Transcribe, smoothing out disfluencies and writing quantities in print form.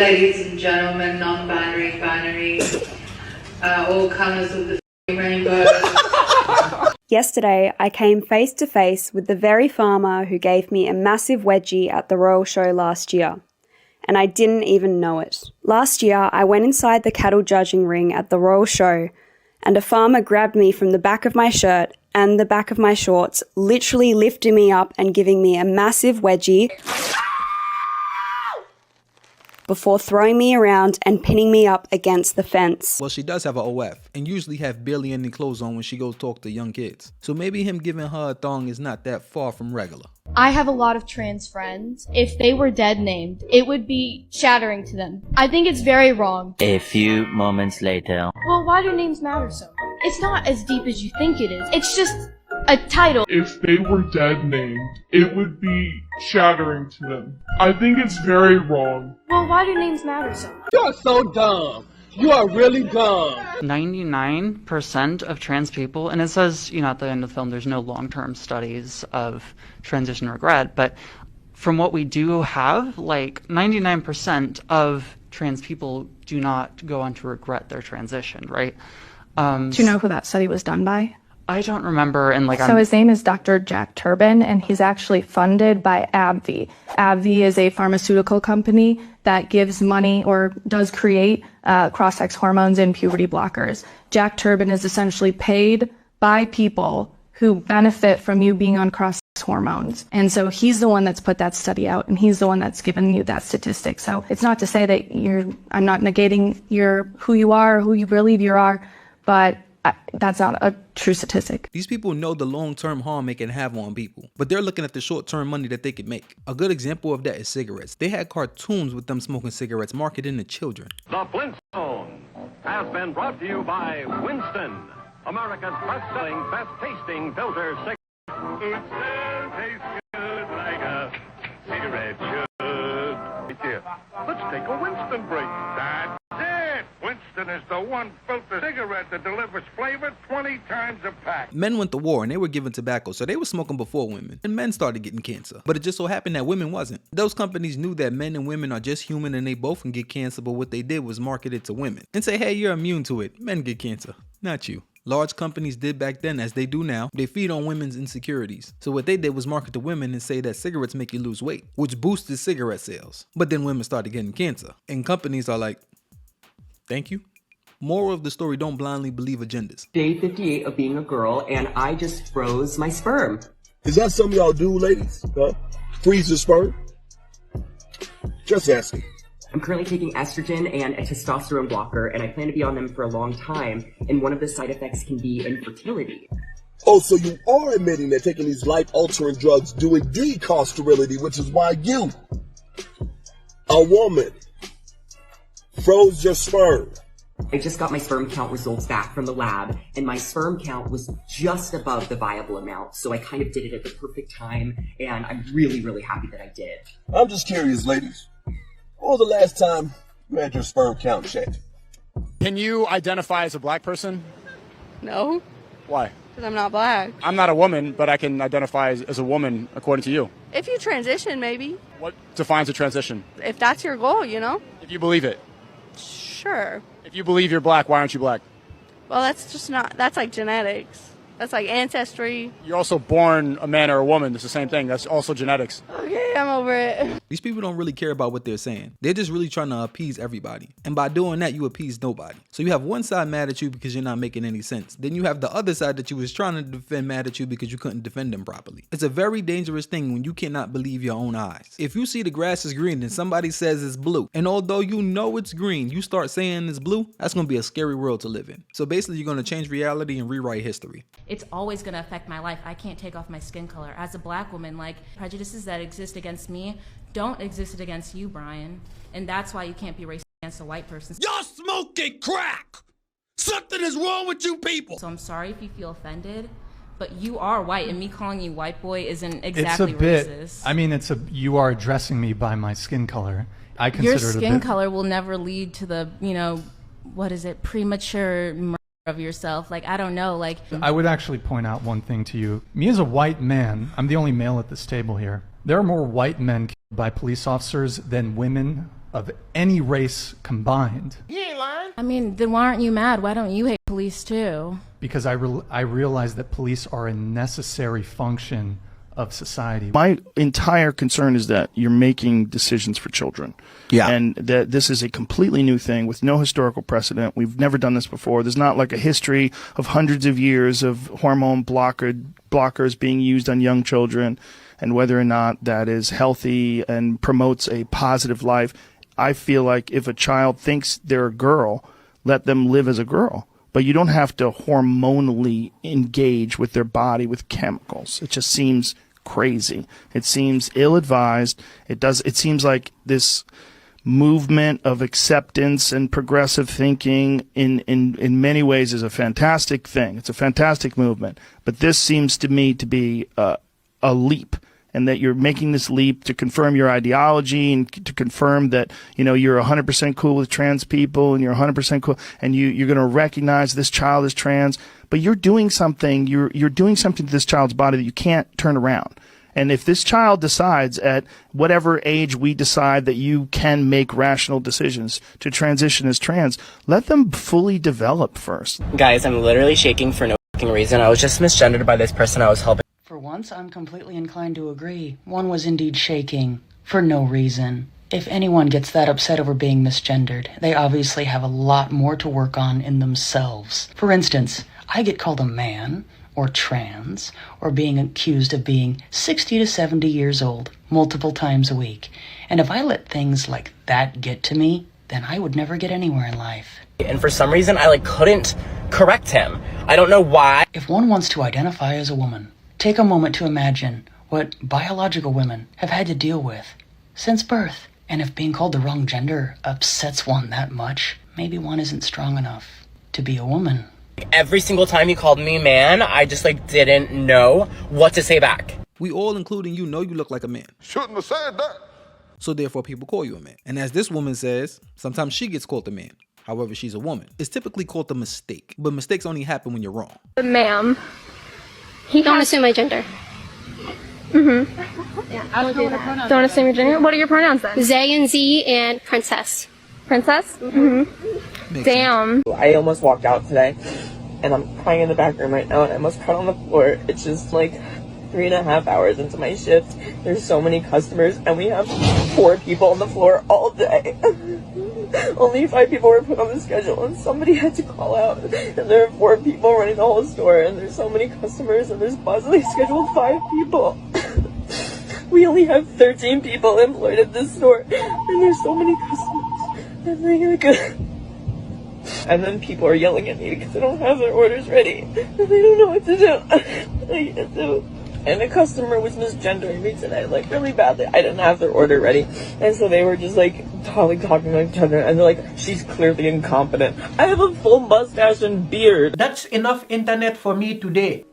Ladies and gentlemen, non-binary, binary, all colours of the rainbow. Yesterday, I came face to face with the very farmer who gave me a massive wedgie at the Royal Show last year. And I didn't even know it. Last year, I went inside the cattle judging ring at the Royal Show, and a farmer grabbed me from the back of my shirt and the back of my shorts, literally lifting me up and giving me a massive wedgie before throwing me around and pinning me up against the fence. Well, she does have an OF and usually have barely any clothes on when she goes talk to young kids. So maybe him giving her a thong is not that far from regular. I have a lot of trans friends. If they were dead named, it would be shattering to them. I think it's very wrong. A few moments later. Well, why do names matter so much? It's not as deep as you think it is. It's just a title. If they were dead named, it would be shattering to them. I think it's very wrong. Well, why do names matter so much? You're so dumb. You are really dumb. 99% of trans people, and it says, at the end of the film, there's no long-term studies of transition regret, but from what we do have, 99% of trans people do not go on to regret their transition, right? Do you know who that study was done by? I don't remember, and So his name is Dr. Jack Turbin, and he's actually funded by AbbVie. AbbVie is a pharmaceutical company that gives money or does create cross-sex hormones and puberty blockers. Jack Turbin is essentially paid by people who benefit from you being on cross-sex hormones. And so he's the one that's put that study out, and he's the one that's given you that statistic. So it's not to say that I'm not negating who you are or who you believe you are, but that's not a true statistic. These people know the long-term harm it can have on people, but they're looking at the short-term money that they could make. A good example of that is cigarettes. They had cartoons with them smoking cigarettes marketed to children. The Flintstones has been brought to you by Winston, America's best-selling, best-tasting filter cigarette. It still tastes good like a cigarette should. Right there. Let's take a Winston break. That's it. Winston is the one filter cigarette that delivers flavor 20 times a pack. Men went to war and they were given tobacco, so they were smoking before women, and men started getting cancer. But it just so happened that women wasn't. Those companies knew that men and women are just human and they both can get cancer, but what they did was market it to women and say, hey, you're immune to it. Men get cancer, not you. Large companies did back then, as they do now. They feed on women's insecurities. So what they did was market to women and say that cigarettes make you lose weight, which boosted cigarette sales. But then women started getting cancer. And companies are like, thank you. Moral of the story, don't blindly believe agendas. Day 58 of being a girl, and I just froze my sperm. Is that something y'all do, ladies? Huh? Freeze the sperm? Just asking. I'm currently taking estrogen and a testosterone blocker, and I plan to be on them for a long time, and one of the side effects can be infertility. Oh, so you are admitting that taking these life-altering drugs do indeed cause sterility, which is why you, a woman, froze your sperm. I just got my sperm count results back from the lab, and my sperm count was just above the viable amount, so I kind of did it at the perfect time, and I'm really, really happy that I did. I'm just curious, ladies. When was the last time you had your sperm count checked? Can you identify as a black person? No. Why? Because I'm not black. I'm not a woman, but I can identify as a woman according to you. If you transition, maybe. What defines a transition? If that's your goal, If you believe it. Sure. If you believe you're black, why aren't you black? Well, that's just not, that's like genetics. That's like ancestry. You're also born a man or a woman. It's the same thing. That's also genetics. Okay, I'm over it. These people don't really care about what they're saying. They're just really trying to appease everybody. And by doing that, you appease nobody. So you have one side mad at you because you're not making any sense. Then you have the other side that you was trying to defend mad at you because you couldn't defend them properly. It's a very dangerous thing when you cannot believe your own eyes. If you see the grass is green and somebody says it's blue, and although you know it's green, you start saying it's blue, that's going to be a scary world to live in. So basically, you're going to change reality and rewrite history. It's always going to affect my life. I can't take off my skin color. As a black woman, prejudices that exist against me don't exist against you, Brian. And that's why you can't be racist against a white person. Y'all smoking crack! Something is wrong with you people! So I'm sorry if you feel offended, but you are white, and me calling you white boy isn't exactly racist. I mean, you are addressing me by my skin color. I consider your it a skin bit. color will never lead to the, premature murder of yourself. I don't know, I would actually point out one thing to you. Me as a white man, I'm the only male at this table here. There are more white men killed by police officers than women of any race combined. I mean, then why aren't you mad? Why don't you hate police too? Because I realize that police are a necessary function of society. My entire concern is that you're making decisions for children. Yeah. And that this is a completely new thing with no historical precedent. We've never done this before. There's not like a history of hundreds of years of hormone blockers being used on young children and whether or not that is healthy and promotes a positive life. I feel like if a child thinks they're a girl, let them live as a girl. But you don't have to hormonally engage with their body with chemicals. It just seems crazy. It seems ill-advised. It seems like this movement of acceptance and progressive thinking in many ways is a fantastic thing. It's a fantastic movement. But this seems to me to be a leap. And that you're making this leap to confirm your ideology and to confirm that, you know, you're 100% cool with trans people and you're 100% cool and you're going to recognize this child is trans, but you're doing something, you're doing something to this child's body that you can't turn around. And if this child decides at whatever age we decide that you can make rational decisions to transition as trans, let them fully develop first. Guys, I'm literally shaking for no fucking reason. I was just misgendered by this person I was helping. For once, I'm completely inclined to agree. One was indeed shaking, for no reason. If anyone gets that upset over being misgendered, they obviously have a lot more to work on in themselves. For instance, I get called a man, or trans, or being accused of being 60 to 70 years old, multiple times a week. And if I let things like that get to me, then I would never get anywhere in life. And for some reason, I couldn't correct him. I don't know why. If one wants to identify as a woman, take a moment to imagine what biological women have had to deal with since birth. And if being called the wrong gender upsets one that much, maybe one isn't strong enough to be a woman. Every single time he called me man, I just didn't know what to say back. We all, including you, know you look like a man. Shouldn't have said that. So therefore people call you a man. And as this woman says, sometimes she gets called a man. However, she's a woman. It's typically called a mistake. But mistakes only happen when you're wrong. Ma'am. Don't assume my gender. Yeah, I don't do that. Don't assume your gender. What are your pronouns then? They and Z and princess. Princess? Damn. I almost walked out today, and I'm crying in the back room right now, and I almost cried on the floor. It's just 3.5 hours into my shift. There's so many customers, and we have 4 people on the floor all day. Only 5 people were put on the schedule, and somebody had to call out. And there are 4 people running the whole store, and there's so many customers, and there's possibly scheduled 5 people. We only have 13 people employed at this store, and there's so many customers. And then people are yelling at me because they don't have their orders ready, and they don't know what to do. And the customer was misgendering me today, really badly. I didn't have their order ready. And so they were just talking to each other, and they're like, she's clearly incompetent. I have a full mustache and beard. That's enough internet for me today.